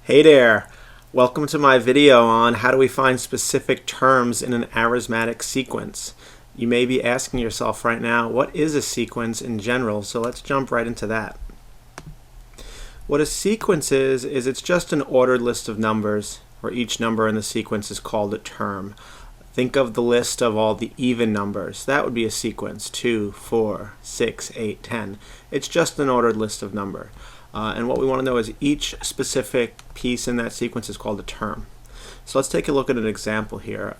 Hey there! Welcome to my video on how do we find specific terms in an arithmetic sequence. You may be asking yourself right now, what is a sequence in general? So let's jump right into that. What a sequence is it's just an ordered list of numbers where each number in the sequence is called a term. Think of the list of all the even numbers. That would be a sequence. 2, 4, 6, 8, 10. It's just an ordered list of numbers. And what we want to know is each specific piece in that sequence is called a term. So let's take a look at an example here.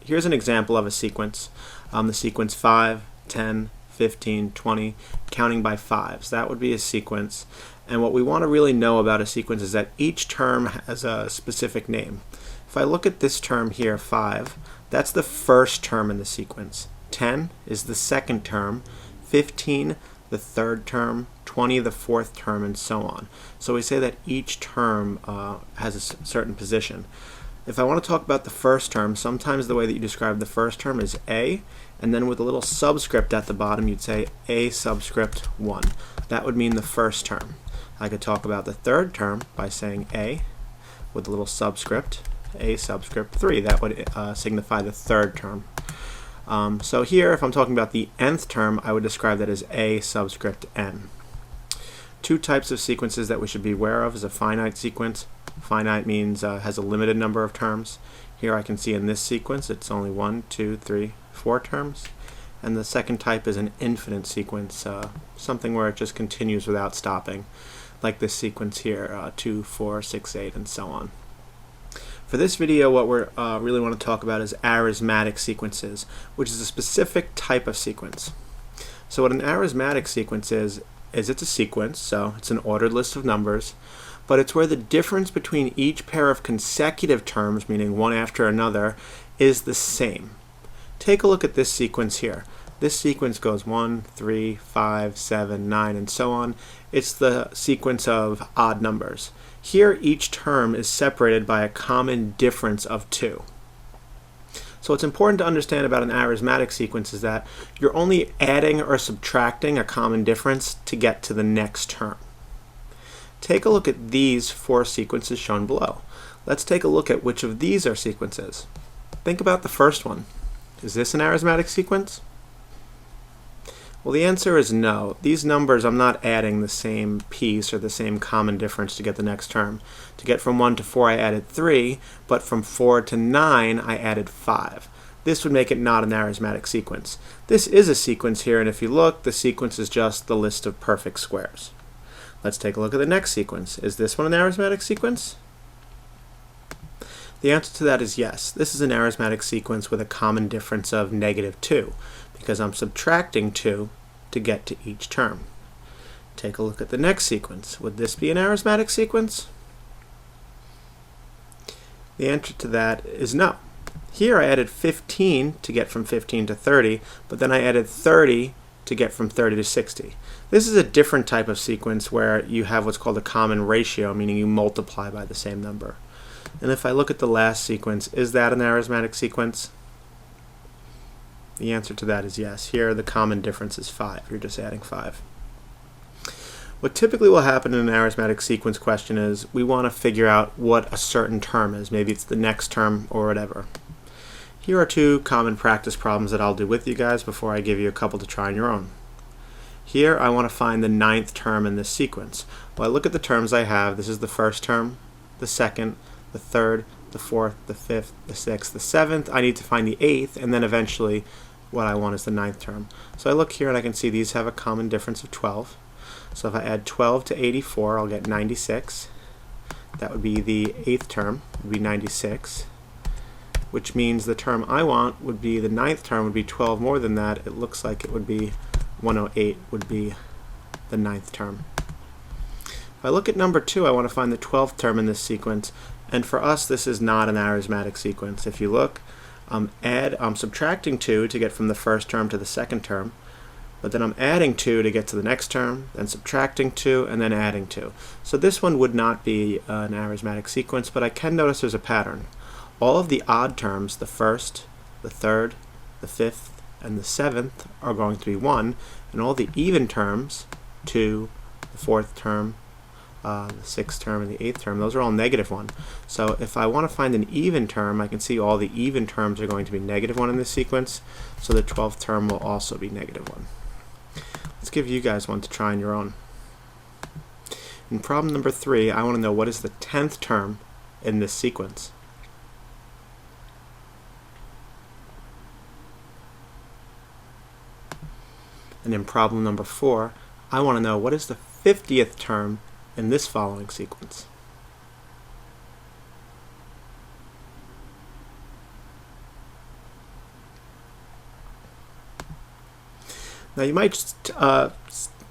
Here's an example of a sequence. The sequence 5, 10, 15, 20, counting by fives. That would be a sequence. And what we want to really know about a sequence is that each term has a specific name. If I look at this term here, 5, that's the first term in the sequence. 10 is the second term. 15 the third term, 20 the fourth term, and so on. So we say that each term has a certain position. If I want to talk about the first term, sometimes the way that you describe the first term is A, and then with a little subscript at the bottom you'd say A subscript 1. That would mean the first term. I could talk about the third term by saying A with a little subscript, A subscript 3. That would signify the third term. So here, if I'm talking about the nth term, I would describe that as A subscript n. Two types of sequences that we should be aware of is a finite sequence. Finite means has a limited number of terms. Here I can see in this sequence it's only 1, 2, 3, 4 terms. And the second type is an infinite sequence, something where it just continues without stopping, like this sequence here, 2, 4, 6, 8, and so on. For this video, what we really want to talk about is arithmetic sequences, which is a specific type of sequence. So what an arithmetic sequence is it's a sequence, so it's an ordered list of numbers, but it's where the difference between each pair of consecutive terms, meaning one after another, is the same. Take a look at this sequence here. This sequence goes 1, 3, 5, 7, 9, and so on. It's the sequence of odd numbers. Here each term is separated by a common difference of 2. So what's important to understand about an arithmetic sequence is that you're only adding or subtracting a common difference to get to the next term. Take a look at these 4 sequences shown below. Let's take a look at which of these are sequences. Think about the first one. Is this an arithmetic sequence? Well, the answer is no. These numbers, I'm not adding the same piece or the same common difference to get the next term. To get from 1 to 4, I added 3, but from 4 to 9, I added 5. This would make it not an arithmetic sequence. This is a sequence here, and if you look, the sequence is just the list of perfect squares. Let's take a look at the next sequence. Is this one an arithmetic sequence? The answer to that is yes. This is an arithmetic sequence with a common difference of -2, because I'm subtracting 2 to get to each term. Take a look at the next sequence. Would this be an arithmetic sequence? The answer to that is no. Here I added 15 to get from 15 to 30, but then I added 30 to get from 30 to 60. This is a different type of sequence where you have what's called a common ratio, meaning you multiply by the same number. And if I look at the last sequence, is that an arithmetic sequence? The answer to that is yes. Here the common difference is 5. You're just adding 5. What typically will happen in an arithmetic sequence question is we want to figure out what a certain term is. Maybe it's the next term or whatever. Here are 2 common practice problems that I'll do with you guys before I give you a couple to try on your own. Here I want to find the 9th term in this sequence. Well, I look at the terms I have. This is the first term, the second, the third, the fourth, the fifth, the sixth, the seventh. I need to find the 8th, and then eventually what I want is the 9th term. So I look here and I can see these have a common difference of 12. So if I add 12 to 84, I'll get 96. That would be the 8th term, would be 96, which means the term I want would be the 9th term, would be 12 more than that. It looks like it would be 108 would be the 9th term. If I look at number 2, I want to find the 12th term in this sequence. And for us, this is not an arithmetic sequence. If you look, I'm subtracting 2 to get from the first term to the second term, but then I'm adding 2 to get to the next term, then subtracting 2, and then adding 2. So this one would not be an arithmetic sequence, but I can notice there's a pattern. All of the odd terms, the first, the third, the fifth, and the 7th, are going to be 1, and all the even terms, 2, the 4th term, the 6th term and the 8th term, those are all -1. So if I want to find an even term, I can see all the even terms are going to be -1 in this sequence, so the 12th term will also be -1. Let's give you guys one to try on your own. In problem number 3, I want to know what is the 10th term in this sequence. And in problem number 4, I want to know what is the 50th term in this following sequence. Now you might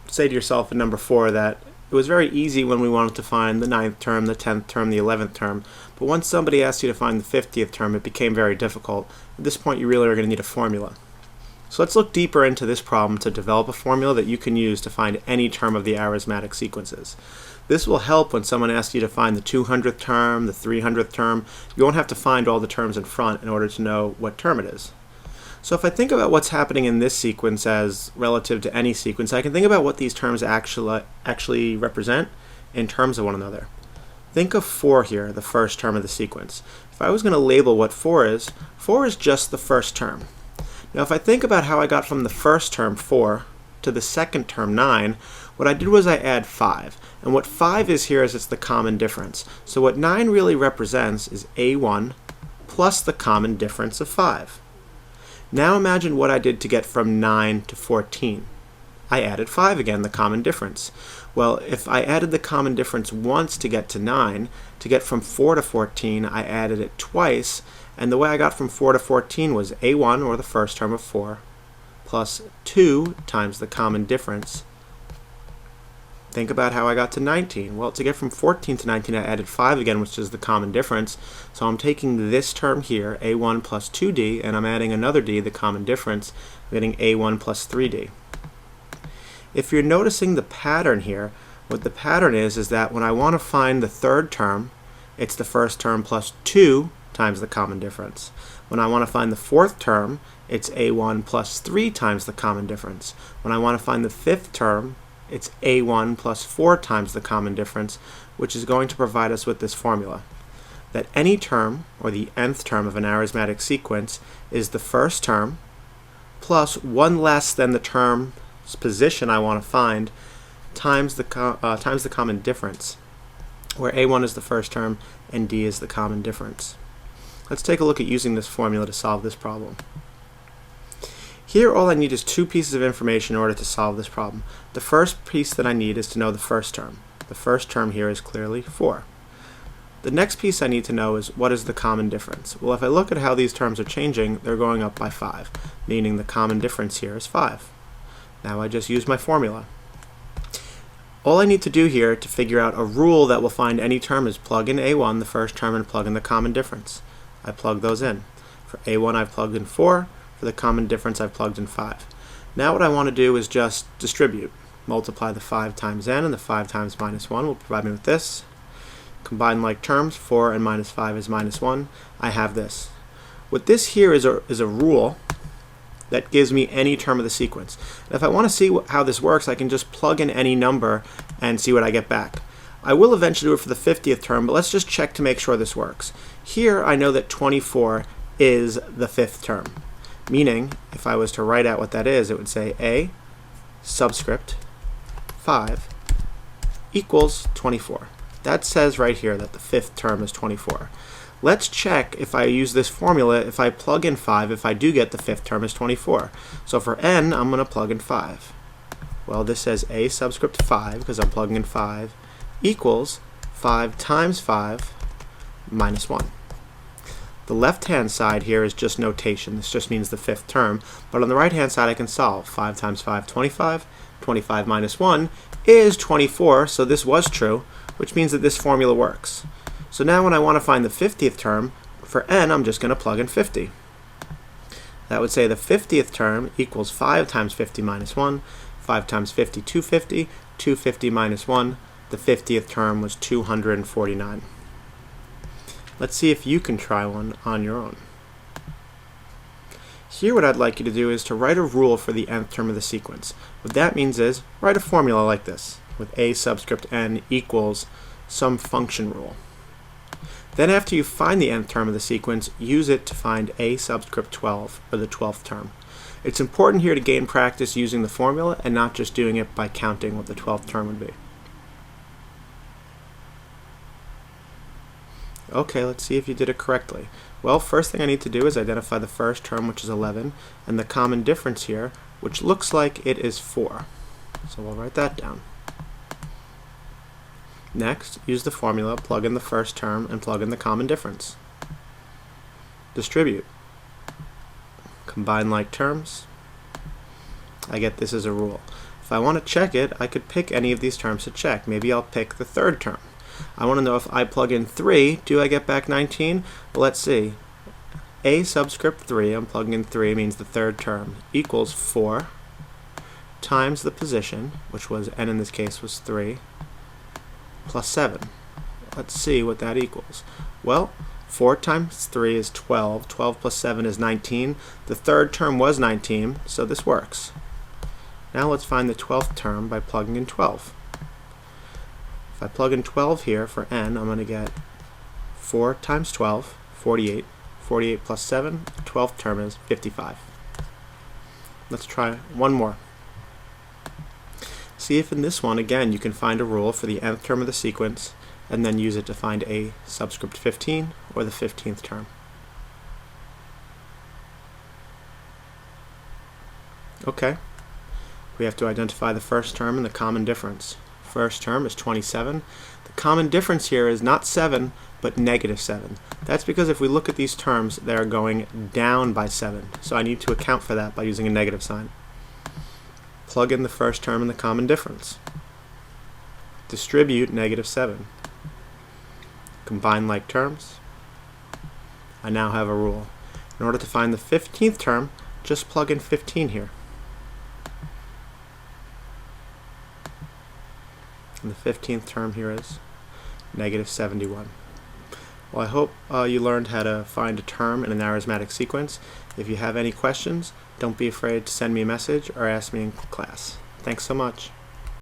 say to yourself in number 4 that it was very easy when we wanted to find the 9th term, the 10th term, the 11th term, but once somebody asked you to find the 50th term, it became very difficult. At this point you really are going to need a formula. So let's look deeper into this problem to develop a formula that you can use to find any term of the arithmetic sequences. This will help when someone asks you to find the 200th term, the 300th term. You won't have to find all the terms in front in order to know what term it is. So if I think about what's happening in this sequence as relative to any sequence, I can think about what these terms actually represent in terms of one another. Think of 4 here, the first term of the sequence. If I was going to label what 4 is just the first term. Now if I think about how I got from the first term 4 to the second term 9, what I did was I add 5. And what 5 is here is it's the common difference. So what 9 really represents is A1 plus the common difference of 5. Now imagine what I did to get from 9 to 14. I added 5 again, the common difference. Well, if I added the common difference once to get to 9, to get from 4 to 14, I added it twice, and the way I got from 4 to 14 was A1, or the first term of 4, plus 2 times the common difference. Think about how I got to 19. Well, to get from 14 to 19, I added 5 again, which is the common difference. So I'm taking this term here, A1 plus 2D, and I'm adding another D, the common difference, I'm getting A1 plus 3D. If you're noticing the pattern here, what the pattern is that when I want to find the third term, it's the first term plus 2 times the common difference. When I want to find the fourth term, it's A1 plus 3 times the common difference. When I want to find the fifth term, it's A1 plus 4 times the common difference, which is going to provide us with this formula. That any term, or the nth term of an arithmetic sequence, is the first term plus 1 less than the term's position I want to find times the common difference, where A1 is the first term and D is the common difference. Let's take a look at using this formula to solve this problem. Here all I need is 2 pieces of information in order to solve this problem. The first piece that I need is to know the first term. The first term here is clearly 4. The next piece I need to know is what is the common difference. Well, if I look at how these terms are changing, they're going up by 5, meaning the common difference here is 5. Now I just use my formula. All I need to do here to figure out a rule that will find any term is plug in A1, the first term, and plug in the common difference. I plug those in. For A1 I've plugged in 4, for the common difference I've plugged in 5. Now what I want to do is just distribute. Multiply the 5 times n, and the 5 times minus 1 will provide me with this. Combine like terms, 4 and minus 5 is minus 1. I have this. What this here is a rule that gives me any term of the sequence. And if I want to see how this works, I can just plug in any number and see what I get back. I will eventually do it for the 50th term, but let's just check to make sure this works. Here I know that 24 is the 5th term, meaning if I was to write out what that is, it would say A subscript 5 equals 24. That says right here that the 5th term is 24. Let's check if I use this formula, if I plug in 5, if I do get the 5th term is 24. So for n, I'm going to plug in 5. Well, this says A subscript 5, because I'm plugging in 5, equals 5 times 5 minus 1. The left-hand side here is just notation. This just means the 5th term. But on the right-hand side, I can solve. 5 times 5, 25. 25 minus 1 is 24, so this was true, which means that this formula works. So now when I want to find the 50th term, for n, I'm just going to plug in 50. That would say the 50th term equals 5 times 50 minus 1. 5 times 50, 250. 250 minus 1. The 50th term was 249. Let's see if you can try one on your own. Here what I'd like you to do is to write a rule for the nth term of the sequence. What that means is write a formula like this. with a subscript n equals some function rule. Then after you find the nth term of the sequence, use it to find a subscript 12, or the 12th term. It's important here to gain practice using the formula and not just doing it by counting what the 12th term would be. Okay, let's see if you did it correctly. Well, first thing I need to do is identify the first term, which is 11, and the common difference here, which looks like it is 4. So we'll write that down. Next, use the formula, plug in the first term, and plug in the common difference. Distribute. Combine like terms. I get this as a rule. If I want to check it, I could pick any of these terms to check. Maybe I'll pick the third term. I want to know if I plug in 3, do I get back 19? Well, let's see. A subscript 3, I'm plugging in 3, means the third term, equals 4 times the position, which was, n in this case was 3, plus 7. Let's see what that equals. Well, 4 times 3 is 12. 12 plus 7 is 19. The third term was 19, so this works. Now let's find the 12th term by plugging in 12. If I plug in 12 here for n, I'm going to get 4 times 12, 48. 48 plus 7, the 12th term is 55. Let's try one more. See if in this one, again, you can find a rule for the nth term of the sequence and then use it to find a subscript 15 or the 15th term. Okay, we have to identify the first term and the common difference. First term is 27. The common difference here is not 7, but negative 7. That's because if we look at these terms, they're going down by 7. So I need to account for that by using a negative sign. Plug in the first term and the common difference. Distribute negative 7. Combine like terms. I now have a rule. In order to find the 15th term, just plug in 15 here. And the 15th term here is negative 71. Well, I hope you learned how to find a term in an arithmetic sequence. If you have any questions, don't be afraid to send me a message or ask me in class. Thanks so much.